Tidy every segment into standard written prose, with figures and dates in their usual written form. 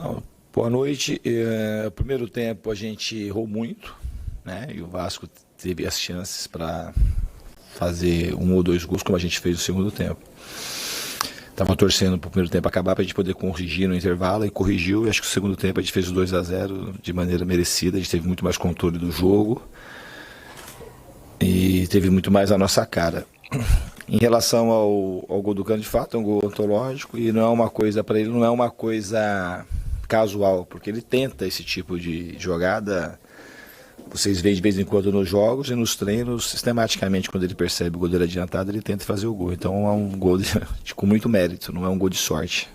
Não, boa noite. O primeiro tempo a gente errou muito, né? E o Vasco teve as chances para fazer um ou dois gols, como a gente fez no segundo tempo. Estava torcendo para o primeiro tempo acabar para a gente poder corrigir no intervalo e corrigiu. E acho que no segundo tempo a gente fez o 2-0 de maneira merecida. A gente teve muito mais controle do jogo e teve muito mais a nossa cara. Em relação ao gol do Cano, de fato, é um gol antológico e não é uma coisa para ele, não é uma coisa casual, porque ele tenta esse tipo de jogada. Vocês veem de vez em quando nos jogos e nos treinos, sistematicamente, quando ele percebe o goleiro adiantado, ele tenta fazer o gol. Então é um gol com muito mérito, não é um gol de sorte.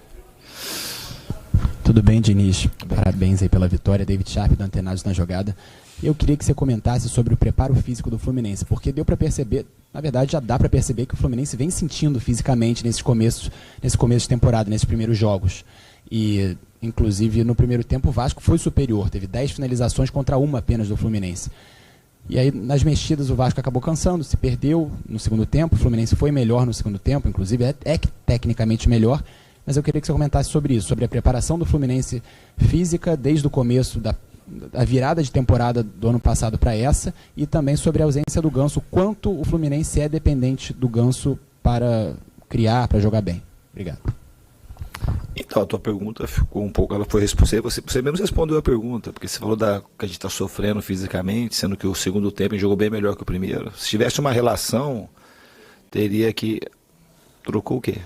Tudo bem, Diniz? Parabéns aí pela vitória. David Sharp do Antenados na jogada. Eu queria que você comentasse sobre o preparo físico do Fluminense, porque deu para perceber, na verdade já dá para perceber que o Fluminense vem sentindo fisicamente nesse começo de temporada, nesses primeiros jogos. E, inclusive, no primeiro tempo o Vasco foi superior, teve 10 finalizações contra uma apenas do Fluminense. E aí, nas mexidas, o Vasco acabou cansando, se perdeu no segundo tempo, o Fluminense foi melhor no segundo tempo, inclusive é tecnicamente melhor, mas eu queria que você comentasse sobre isso, sobre a preparação do Fluminense física desde o começo a virada de temporada do ano passado para essa, e também sobre a ausência do Ganso, quanto o Fluminense é dependente do Ganso para criar, para jogar bem. Obrigado. Então, a tua pergunta ficou um pouco, ela foi responder, você mesmo respondeu a pergunta, porque você falou que a gente está sofrendo fisicamente, sendo que o segundo tempo a gente jogou bem melhor que o primeiro. Se tivesse uma relação, teria que... Trocou o quê?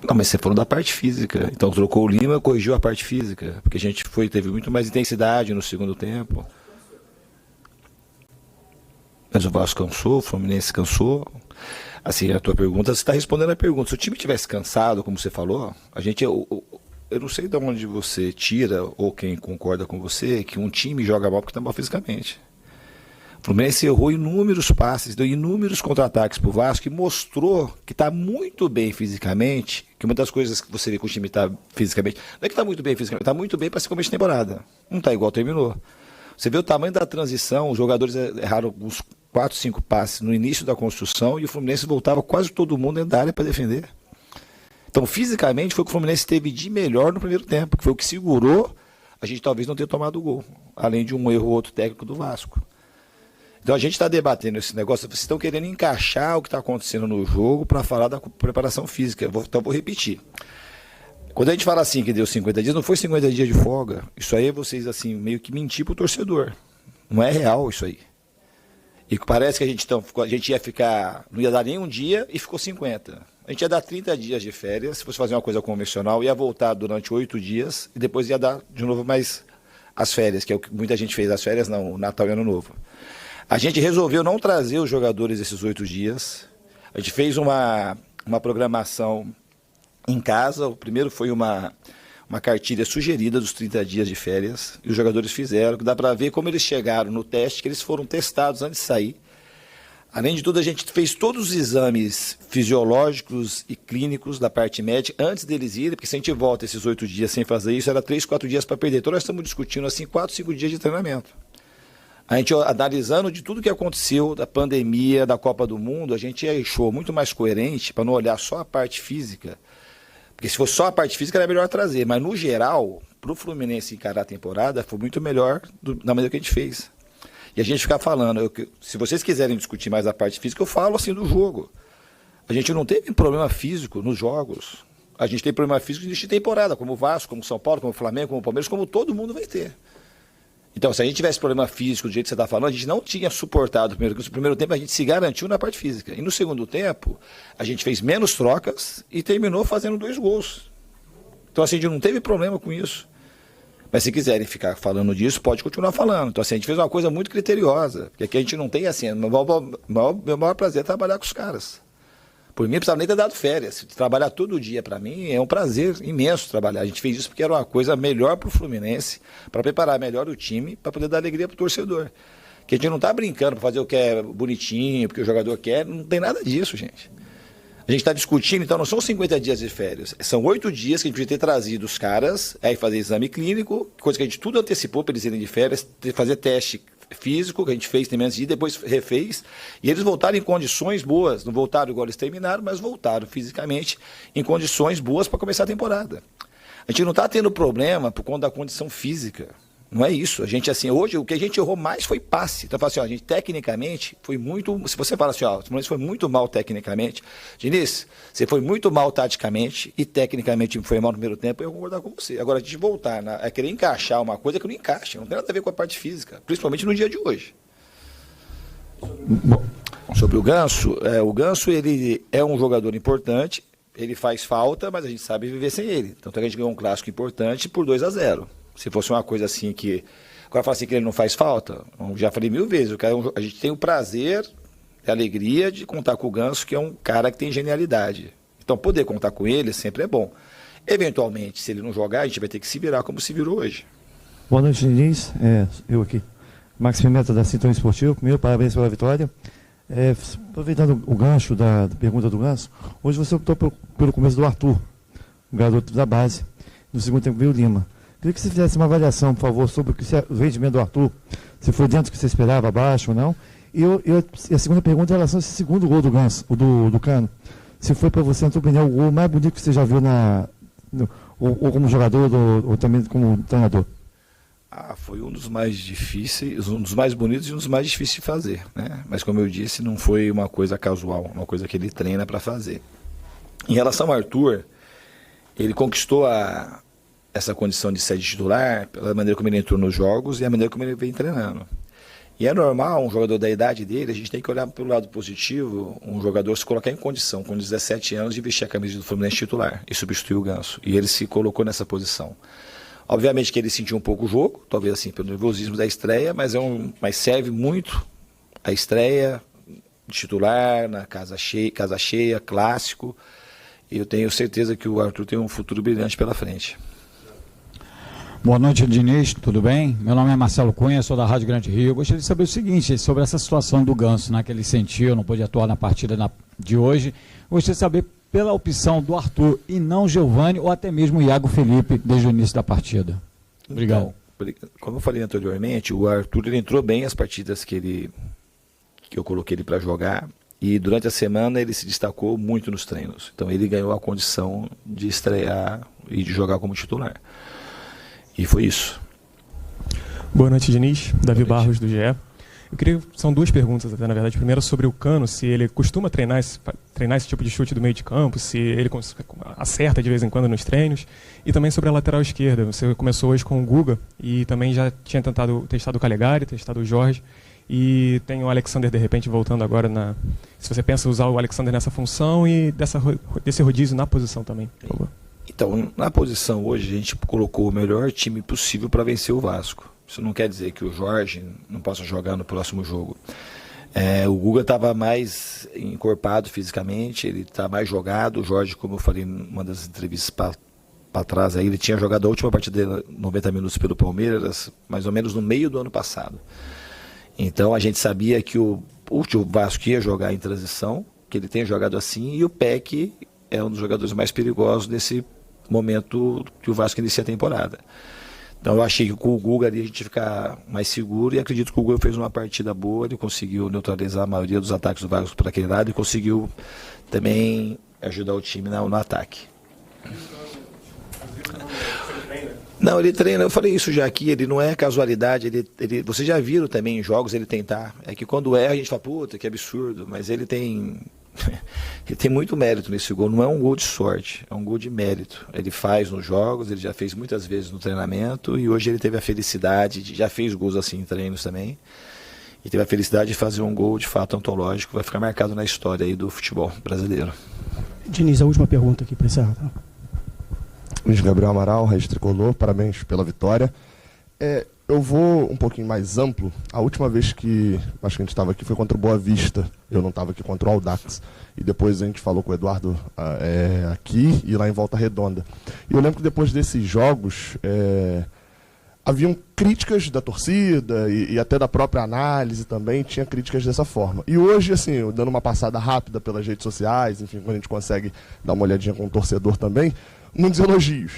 Não, mas você falou da parte física. Então trocou o Lima, corrigiu a parte física. Porque a gente teve muito mais intensidade no segundo tempo. Mas o Vasco cansou, o Fluminense cansou. Assim, a tua pergunta, você está respondendo a pergunta. Se o time tivesse cansado, como você falou, eu não sei de onde você tira, ou quem concorda com você, que um time joga mal porque está mal fisicamente. O Fluminense errou inúmeros passes, deu inúmeros contra-ataques para o Vasco e mostrou que está muito bem fisicamente, que uma das coisas que você vê que o time está fisicamente, não é que está muito bem fisicamente, está muito bem para se começo de temporada. Não está igual terminou. Você vê o tamanho da transição, os jogadores erraram uns 4, 5 passes no início da construção e o Fluminense voltava quase todo mundo dentro da área para defender. Então, fisicamente, foi o que o Fluminense teve de melhor no primeiro tempo, que foi o que segurou a gente talvez não ter tomado o gol, além de um erro ou outro técnico do Vasco. Então a gente está debatendo esse negócio, vocês estão querendo encaixar o que está acontecendo no jogo para falar da preparação física. Então vou repetir. Quando a gente fala assim que deu 50 dias, não foi 50 dias de folga. Isso aí é vocês assim meio que mentir para o torcedor. Não é real isso aí. E parece que a gente ia ficar, não ia dar nem um dia e ficou 50. A gente ia dar 30 dias de férias, se fosse fazer uma coisa convencional, ia voltar durante 8 dias e depois ia dar de novo mais as férias, que é o que muita gente fez, as férias não, o Natal e Ano Novo. A gente resolveu não trazer os jogadores esses 8 dias. A gente fez uma programação em casa. O primeiro foi uma cartilha sugerida dos 30 dias de férias. E os jogadores fizeram. Dá para ver como eles chegaram no teste, que eles foram testados antes de sair. Além de tudo, a gente fez todos os exames fisiológicos e clínicos da parte médica antes deles irem, porque se a gente volta esses 8 dias sem fazer isso, era 3, 4 dias para perder. Então nós estamos discutindo assim 4, 5 dias de treinamento. A gente, analisando de tudo que aconteceu, da pandemia, da Copa do Mundo, a gente achou muito mais coerente para não olhar só a parte física. Porque se fosse só a parte física, era melhor trazer. Mas, no geral, para o Fluminense encarar a temporada, foi muito melhor da maneira que a gente fez. E a gente ficar falando, se vocês quiserem discutir mais a parte física, eu falo assim do jogo. A gente não teve problema físico nos jogos. A gente tem problema físico de temporada, como o Vasco, como o São Paulo, como o Flamengo, como o Palmeiras, como todo mundo vai ter. Então, se a gente tivesse problema físico do jeito que você está falando, a gente não tinha suportado o primeiro tempo. No primeiro tempo a gente se garantiu na parte física. E no segundo tempo, a gente fez menos trocas e terminou fazendo 2 gols. Então, assim, a gente não teve problema com isso. Mas se quiserem ficar falando disso, pode continuar falando. Então, assim, a gente fez uma coisa muito criteriosa. Porque aqui a gente não tem, assim, meu maior prazer é trabalhar com os caras. Por mim, não precisava nem ter dado férias. Trabalhar todo dia, para mim, é um prazer imenso trabalhar. A gente fez isso porque era uma coisa melhor para o Fluminense, para preparar melhor o time, para poder dar alegria para o torcedor. Que a gente não está brincando para fazer o que é bonitinho, porque o jogador quer, não tem nada disso, gente. A gente está discutindo, então não são 50 dias de férias, são 8 dias que a gente podia ter trazido os caras, aí fazer exame clínico, coisa que a gente tudo antecipou para eles irem de férias, fazer teste físico que a gente fez também antes de ir, depois refez, e eles voltaram em condições boas, não voltaram igual eles terminaram, mas voltaram fisicamente em condições boas para começar a temporada. A gente não está tendo problema por conta da condição física. Não é isso. A gente, assim, hoje, o que a gente errou mais foi passe. Então, eu falo assim, ó, a gente tecnicamente foi muito. Se você fala assim, ó, o Fluminense foi muito mal tecnicamente. Diniz, você foi muito mal taticamente e tecnicamente foi mal no primeiro tempo, eu vou concordar com você. Agora, a gente voltar a querer encaixar uma coisa que não encaixa. Não tem nada a ver com a parte física, principalmente no dia de hoje. Bom, sobre o Ganso, ele é um jogador importante, ele faz falta, mas a gente sabe viver sem ele. Então, a gente ganhou um clássico importante por 2-0. Se fosse uma coisa assim que... Agora fala assim que ele não faz falta, eu já falei 1000 vezes, a gente tem o prazer e a alegria de contar com o Ganso, que é um cara que tem genialidade. Então poder contar com ele sempre é bom. Eventualmente, se ele não jogar, a gente vai ter que se virar como se virou hoje. Boa noite, Diniz. Eu aqui. Max Pimenta, da Sintonia Esportivo. Primeiro, parabéns pela vitória. Aproveitando o gancho da pergunta do Ganso, hoje você optou pelo começo do Arthur, o garoto da base. No segundo tempo veio o Lima. Queria que você fizesse uma avaliação, por favor, sobre o rendimento do Arthur, se foi dentro do que você esperava, abaixo ou não. E a segunda pergunta é em relação a esse segundo gol do Ganso, do Cano. Se foi para você, na tua opinião, o gol mais bonito que você já viu ou como jogador ou também como treinador? Foi um dos mais difíceis, um dos mais bonitos e um dos mais difíceis de fazer, né? Mas como eu disse, não foi uma coisa casual, uma coisa que ele treina para fazer. Em relação ao Arthur, ele conquistou essa condição de ser titular pela maneira como ele entrou nos jogos e a maneira como ele vem treinando. E é normal, um jogador da idade dele, a gente tem que olhar pelo lado positivo, um jogador se colocar em condição, com 17 anos, de vestir a camisa do Fluminense titular e substituir o Ganso. E ele se colocou nessa posição. Obviamente que ele sentiu um pouco o jogo, talvez assim, pelo nervosismo da estreia, mas serve muito a estreia de titular, na casa cheia, clássico. E eu tenho certeza que o Arthur tem um futuro brilhante pela frente. Boa noite, Diniz, tudo bem? Meu nome é Marcelo Cunha, sou da Rádio Grande Rio. Eu gostaria de saber o seguinte, sobre essa situação do Ganso, né, que ele sentiu, não pôde atuar na partida de hoje. Eu gostaria de saber pela opção do Arthur e não Giovani ou até mesmo o Iago Felipe desde o início da partida. Obrigado. Então, como eu falei anteriormente, o Arthur ele entrou bem as partidas que eu coloquei ele para jogar e durante a semana ele se destacou muito nos treinos. Então ele ganhou a condição de estrear e de jogar como titular. E foi isso. Boa noite, Diniz. Davi Barros, do GE. São duas perguntas, até, na verdade. Primeiro, sobre o Cano, se ele costuma treinar esse tipo de chute do meio de campo, se ele acerta de vez em quando nos treinos. E também sobre a lateral esquerda. Você começou hoje com o Guga e também já tinha testado o Calegari, testado o Jorge. E tem o Alexander, de repente, voltando agora se você pensa usar o Alexander nessa função e desse rodízio na posição também, por favor. Então, na posição hoje, a gente colocou o melhor time possível para vencer o Vasco. Isso não quer dizer que o Jorge não possa jogar no próximo jogo. O Guga estava mais encorpado fisicamente, ele está mais jogado. O Jorge, como eu falei em uma das entrevistas para trás, ele tinha jogado a última partida dele, 90 minutos pelo Palmeiras, mais ou menos no meio do ano passado. Então, a gente sabia que o Vasco ia jogar em transição, que ele tem jogado assim, e o Peck é um dos jogadores mais perigosos nesse momento que o Vasco inicia a temporada. Então eu achei que com o Guga ali a gente ia ficar mais seguro e acredito que o Guga fez uma partida boa, ele conseguiu neutralizar a maioria dos ataques do Vasco para aquele lado e conseguiu também ajudar o time no ataque. Não, ele treina, eu falei isso já aqui, ele não é casualidade, vocês já viram também em jogos ele tentar, é que quando erra a gente fala, puta, que absurdo, mas ele tem muito mérito nesse gol, não é um gol de sorte, é um gol de mérito. Ele faz nos jogos, ele já fez muitas vezes no treinamento e hoje ele teve a felicidade, já fez gols assim em treinos também, e teve a felicidade de fazer um gol de fato antológico, vai ficar marcado na história aí do futebol brasileiro. Diniz, a última pergunta aqui para encerrar. Tá? Luiz Gabriel Amaral, Raiz Tricolor, parabéns pela vitória. Eu vou um pouquinho mais amplo. A última vez que acho que a gente estava aqui foi contra o Boa Vista. Eu não estava aqui contra o Audax. E depois a gente falou com o Eduardo aqui e lá em Volta Redonda. E eu lembro que depois desses jogos haviam críticas da torcida e até da própria análise também, tinha críticas dessa forma. E hoje, assim, eu dando uma passada rápida pelas redes sociais, enfim, quando a gente consegue dar uma olhadinha com o torcedor também, muitos elogios.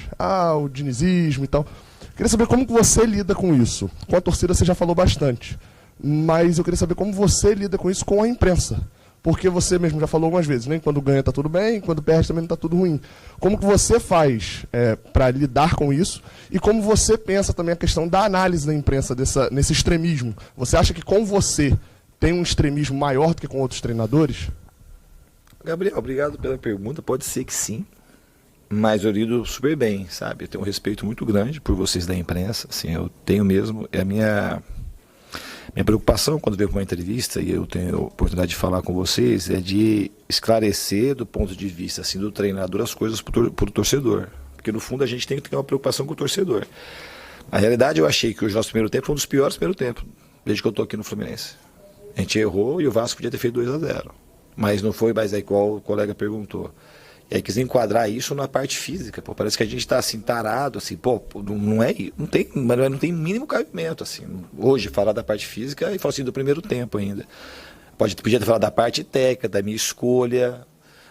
O dinizismo e tal. Queria saber como que você lida com isso. Com a torcida você já falou bastante. mas eu queria saber como você lida com isso com a imprensa. Porque você mesmo já falou algumas vezes, né? Quando ganha está tudo bem, quando perde também não está tudo ruim. Como que você faz para lidar com isso? E como você pensa também a questão da análise da imprensa nesse extremismo? Você acha que com você tem um extremismo maior do que com outros treinadores? Gabriel, obrigado pela pergunta. Pode ser que sim, mas eu lido super bem, sabe? Eu tenho um respeito muito grande por vocês da imprensa, assim, eu tenho mesmo. É a minha preocupação quando vejo uma entrevista e eu tenho a oportunidade de falar com vocês é de esclarecer do ponto de vista assim, do treinador as coisas para o torcedor. Porque no fundo a gente tem que ter uma preocupação com o torcedor. Na realidade eu achei que o nosso primeiro tempo foi um dos piores primeiros tempos, desde que eu estou aqui no Fluminense. A gente errou e o Vasco podia ter feito 2-0. Mas não foi mais aí qual o colega perguntou. E aí quis enquadrar isso na parte física, pô, parece que a gente está assim, tarado, assim, pô, não tem mínimo cabimento, assim, hoje falar da parte física e falar assim do primeiro tempo ainda. Podia ter falado da parte técnica, da minha escolha,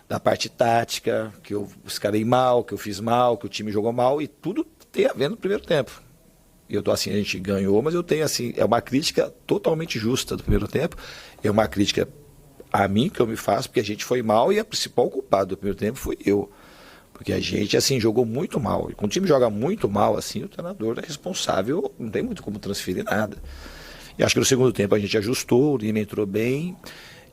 da parte tática, que eu escalei mal, que eu fiz mal, que o time jogou mal, e tudo tem a ver no primeiro tempo. E eu tô assim, a gente ganhou, mas eu tenho assim, é uma crítica totalmente justa do primeiro tempo, é uma crítica a mim que eu me faço, porque a gente foi mal e a principal culpada do primeiro tempo fui eu. Porque a gente, assim, jogou muito mal. E quando o time joga muito mal, assim, o treinador é responsável, não tem muito como transferir nada. E acho que no segundo tempo a gente ajustou, o Lima entrou bem,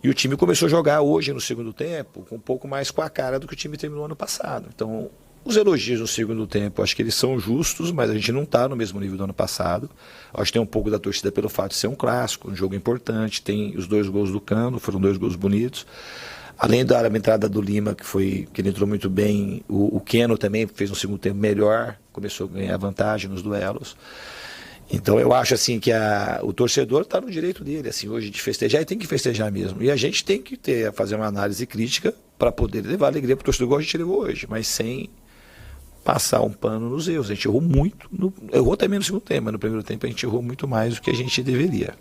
e o time começou a jogar hoje no segundo tempo, com um pouco mais com a cara do que o time terminou ano passado. Então, os elogios no segundo tempo, acho que eles são justos, mas a gente não está no mesmo nível do ano passado. Acho que tem um pouco da torcida pelo fato de ser um clássico, um jogo importante. Tem os 2 gols do Cano, foram 2 gols bonitos. Além da entrada do Lima, que ele entrou muito bem, o Keno também fez um segundo tempo melhor, começou a ganhar vantagem nos duelos. Então eu acho assim que o torcedor está no direito dele, assim, hoje de festejar, e tem que festejar mesmo. E a gente tem que fazer uma análise crítica para poder levar alegria para o torcedor, igual a gente levou hoje, mas sem passar um pano nos erros. A gente errou muito, errou também no segundo tempo, mas no primeiro tempo a gente errou muito mais do que a gente deveria.